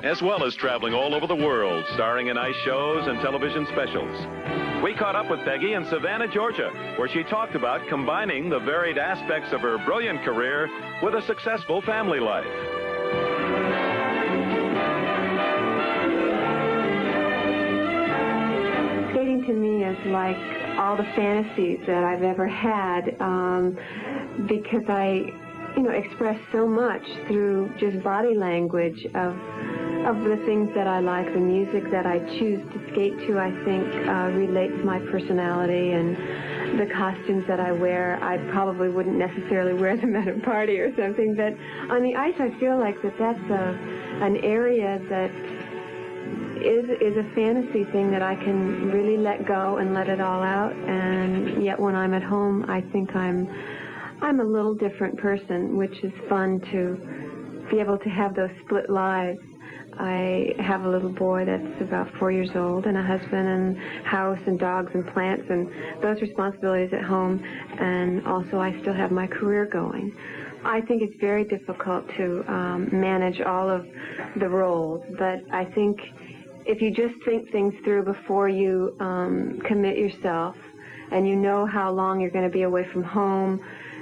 as well as traveling all over the world, starring in ice shows and television specials. We caught up with Peggy in Savannah, Georgia, where she talked about combining the varied aspects of her brilliant career with a successful family life. Skating to me is like all the fantasies that I've ever had, because I, express so much through just body language of the things that I like. The music that I choose to skate to, I think, relates my personality, and the costumes that I wear, I probably wouldn't necessarily wear them at a party or something, but on the ice I feel like that's an area that is a fantasy thing that I can really let go and let it all out, and yet when I'm at home I think I'm a little different person, which is fun to be able to have those split lives. I have a little boy that's about 4 years old, and a husband, and house, and dogs, and plants, and those responsibilities at home, and also I still have my career going. I think it's very difficult to manage all of the roles, but I think if you just think things through before you commit yourself, and you know how long you're going to be away from home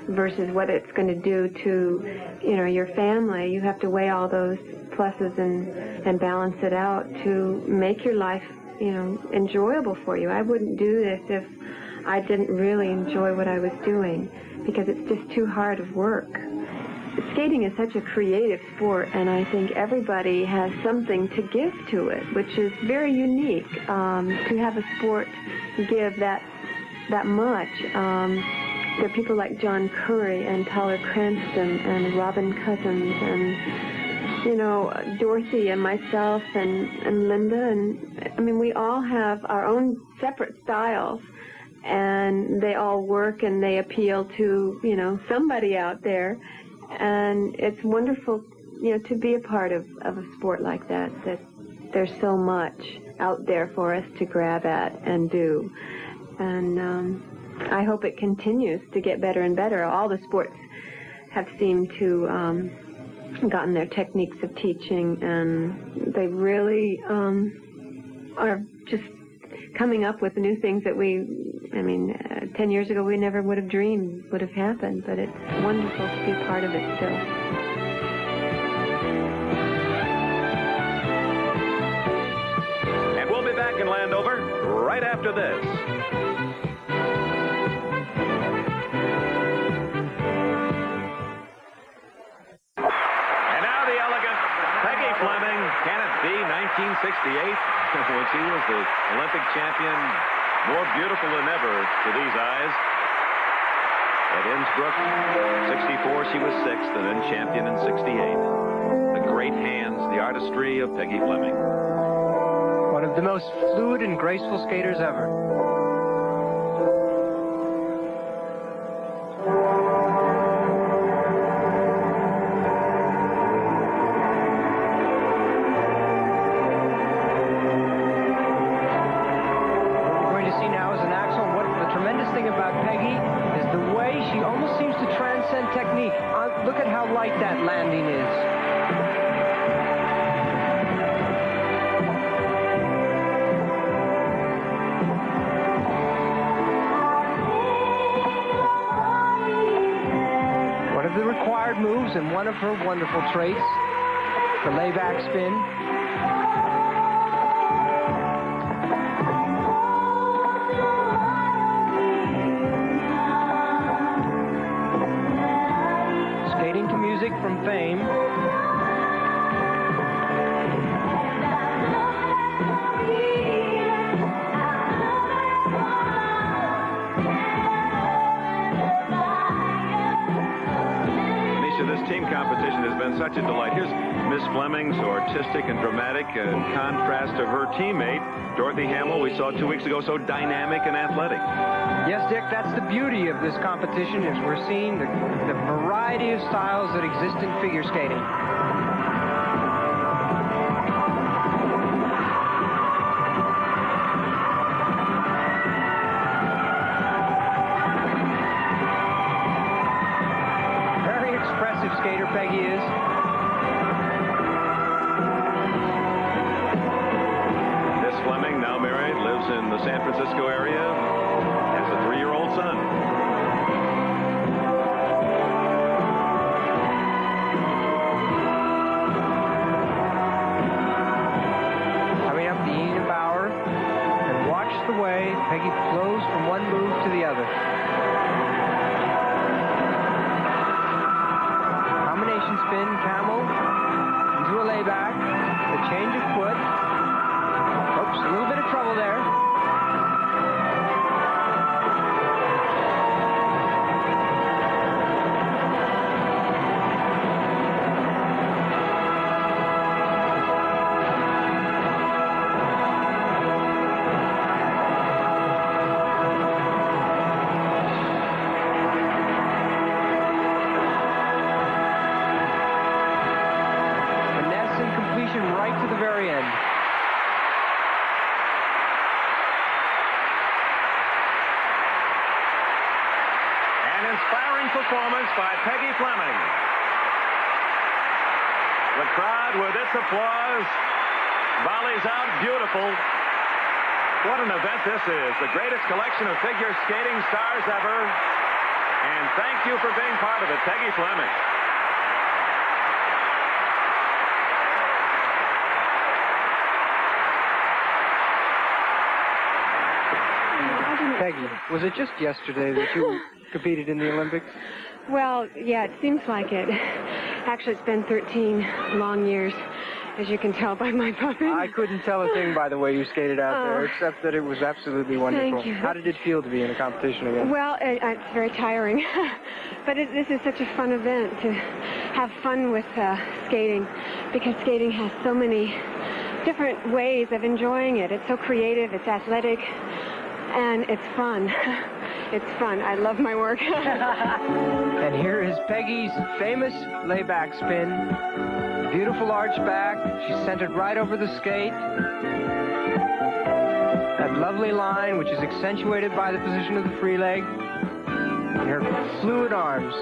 versus what it's going to do to, your family, you have to weigh all those pluses and balance it out to make your life, enjoyable for you. I wouldn't do this if I didn't really enjoy what I was doing, because it's just too hard of work. Skating is such a creative sport, and I think everybody has something to give to it, which is very unique, to have a sport give that much. There are people like John Curry and Tyler Cranston and Robin Cousins and, Dorothy and myself and Linda. And, we all have our own separate styles, and they all work and they appeal to, somebody out there. And it's wonderful, to be a part of a sport like that there's so much out there for us to grab at and do. And I hope it continues to get better and better. All the sports have seemed to gotten their techniques of teaching, and they really are just coming up with new things that 10 years ago we never would have dreamed would have happened, but it's wonderful to be a part of it still. And we'll be back in Landover right after this. Fleming, can it be 1968 when she was the Olympic champion, more beautiful than ever to these eyes? At Innsbruck, 64, she was sixth, and then champion in 68. The great hands, the artistry of Peggy Fleming. One of the most fluid and graceful skaters ever. Technique. Look at how light that landing is. One of the required moves and one of her wonderful traits, the layback spin. From Fame. This team competition has been such a delight. Here's Miss Fleming, so artistic and dramatic, in contrast to her teammate, Dorothy Hamill, we saw 2 weeks ago, so dynamic and athletic. Yes, Dick, that's the beauty of this competition, is we're seeing the variety of styles that exist in figure skating. Very expressive skater Peggy is. San Francisco area, has a 3-year-old son. Coming up the Eden Bower, and watch the way Peggy flows from one move to the other. Combination spin, camel, into a layback, the change of foot. Oops, a little bit of trouble there. Right to the very end. An inspiring performance by Peggy Fleming. The crowd, with its applause, volleys out beautiful. What an event this is. The greatest collection of figure skating stars ever. And thank you for being part of it, Peggy Fleming. Peggy, was it just yesterday that you competed in the Olympics? Well, yeah, it seems like it. Actually, it's been 13 long years, as you can tell by my puppet. I couldn't tell a thing by the way you skated out there, except that it was absolutely wonderful. Thank you. How did it feel to be in a competition again? Well, it's very tiring. But this is such a fun event to have fun with skating, because skating has so many different ways of enjoying it. It's so creative, it's athletic, and it's fun. It's fun. I love my work. And here is Peggy's famous layback spin. Beautiful arch back. She's centered right over the skate. That lovely line, which is accentuated by the position of the free leg. And her fluid arms.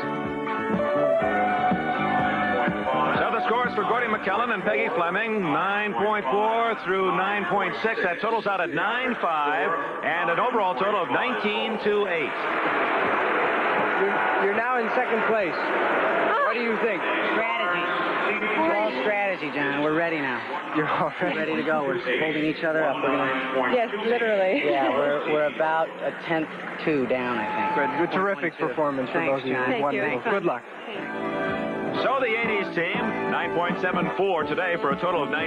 So the scores for Gordy McKellen and Peggy Fleming, 9.4 through 9.6. That totals out at 9.5 and an overall total of 19-8. You're now in second place. What do you think? Strategy. It's all strategy, John. We're ready now. You're all We're ready to go. We're holding each other up. We're gonna. Yes, literally. Yeah, we're about a 10th-2 down, I think. Good. Terrific performance for Thanks, both of you. John. Thank you. Wonderful. Good luck. So the 80s team, 9.74 today for a total of 9.